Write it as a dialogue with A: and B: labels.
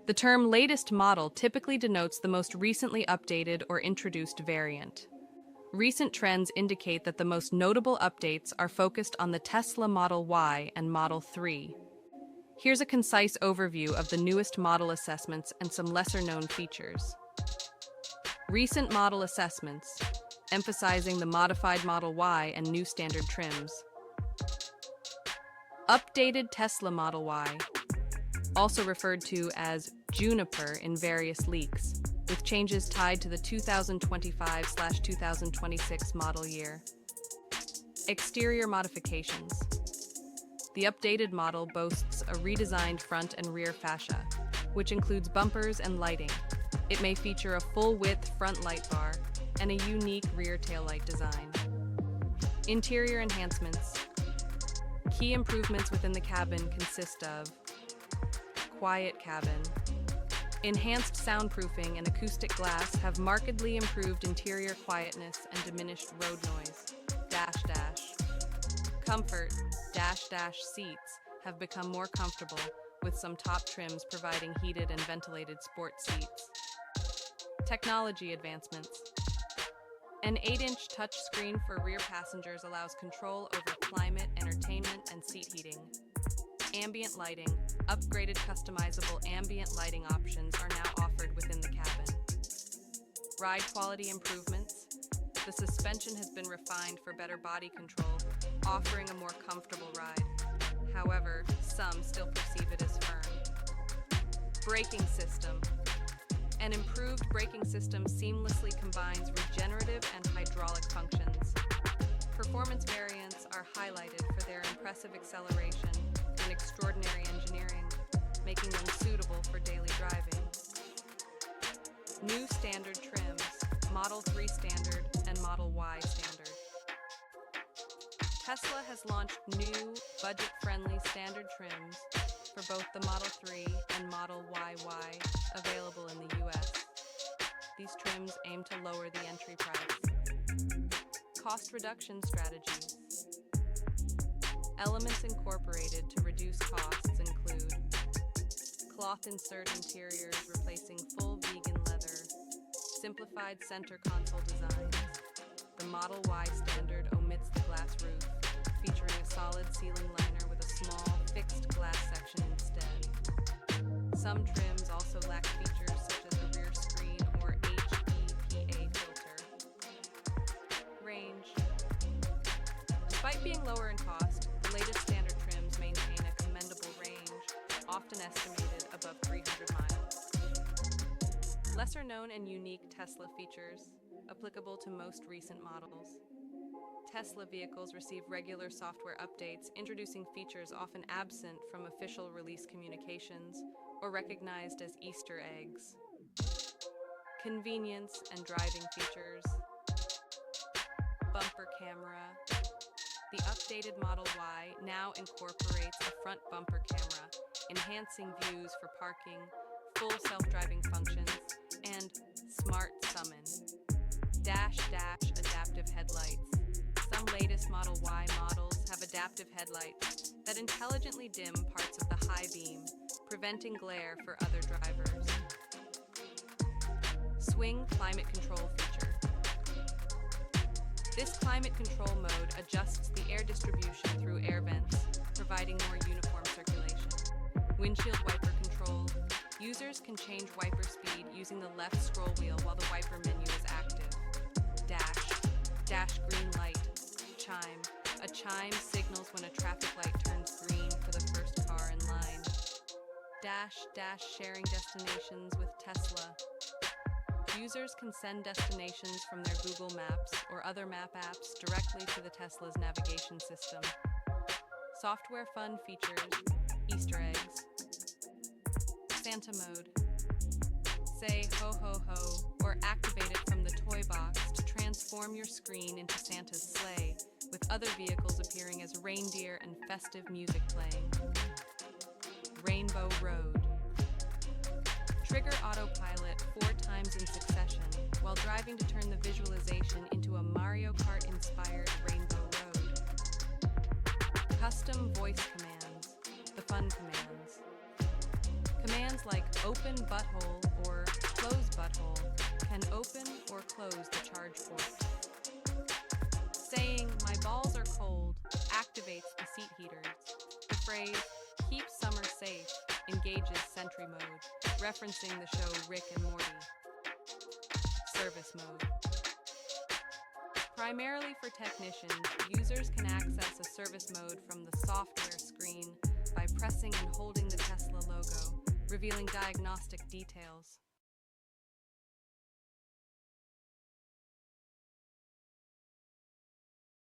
A: The term latest model typically denotes the most recently updated or introduced variant. Recent trends indicate that the most notable updates are focused on the Tesla Model Y and Model 3. Here's a concise overview of the newest model assessments and some lesser-known features. Recent model assessments, emphasizing the modified Model Y and new standard trims. Updated Tesla Model Y, also referred to as Juniper in various leaks, with changes tied to the 2025/2026 model year. Exterior modifications. The updated model boasts a redesigned front and rear fascia, which includes bumpers and lighting. It may feature a full-width front light bar and a unique rear taillight design. Interior enhancements. Key improvements within the cabin consist of quiet cabin. Enhanced soundproofing and acoustic glass have markedly improved interior quietness and diminished road noise. Comfort. Seats have become more comfortable, with some top trims providing heated and ventilated sport seats. Technology advancements. An 8-inch touchscreen for rear passengers allows control over climate, entertainment, and seat heating. Ambient lighting. Upgraded customizable ambient lighting options are now offered within the cabin. Ride quality improvements. The suspension has been refined for better body control, offering a more comfortable ride. However, some still perceive it as firm. Braking system. An improved braking system seamlessly combines regenerative and hydraulic functions. Performance variants are highlighted for their impressive acceleration and extraordinary engineering, making them suitable for daily driving. New standard trims, Model 3 standard and Model Y standard. Tesla has launched new, budget-friendly standard trims for both the Model 3 and Model YY available in the US. These trims aim to lower the entry price. Cost reduction strategies. Elements incorporated to reduce costs include cloth insert interiors replacing full vegan leather, simplified center console designs. The Model Y standard omits the glass roof, featuring a solid ceiling liner with a small, fixed glass section instead. Some trims also lack features such as a rear screen or HEPA filter. Range. Despite being lower in cost, the latest standard trims maintain a commendable range, often estimated above 300 miles. Lesser-known and unique Tesla features, applicable to most recent models. Tesla vehicles receive regular software updates, introducing features often absent from official release communications or recognized as Easter eggs. Convenience and driving features. Bumper camera. The updated Model Y now incorporates a front bumper camera, enhancing views for parking, full self-driving functions, and smart summon. Dash adaptive headlights. Some latest Model Y models have adaptive headlights that intelligently dim parts of the high beam, preventing glare for other drivers. Swing climate control feature. This climate control mode adjusts the air distribution through air vents, providing more uniform circulation. Windshield wiper control. Users can change wiper speed using the left scroll wheel while the wiper menu is active. Dash green light. Chime. A chime signals when a traffic light turns green for the first car in line. Dash sharing destinations with Tesla. Users can send destinations from their Google Maps or other map apps directly to the Tesla's navigation system. Software fun features, Easter eggs. Santa mode. Say ho ho ho or activate it from the toy box to transform your screen into Santa's sleigh, with other vehicles appearing as reindeer and festive music playing. Rainbow Road. Trigger autopilot 4 times in succession while driving to turn the visualization into a Mario Kart-inspired Rainbow Road. Custom voice commands, the fun commands. Commands like open butthole or close butthole can open or close the charge port. Saying "my balls are cold" activates the seat heaters. The phrase "keep summer safe" engages Sentry mode, referencing the show Rick and Morty. Service mode. Primarily for technicians, users can access a service mode from the software screen by pressing and holding the Tesla logo, revealing diagnostic details.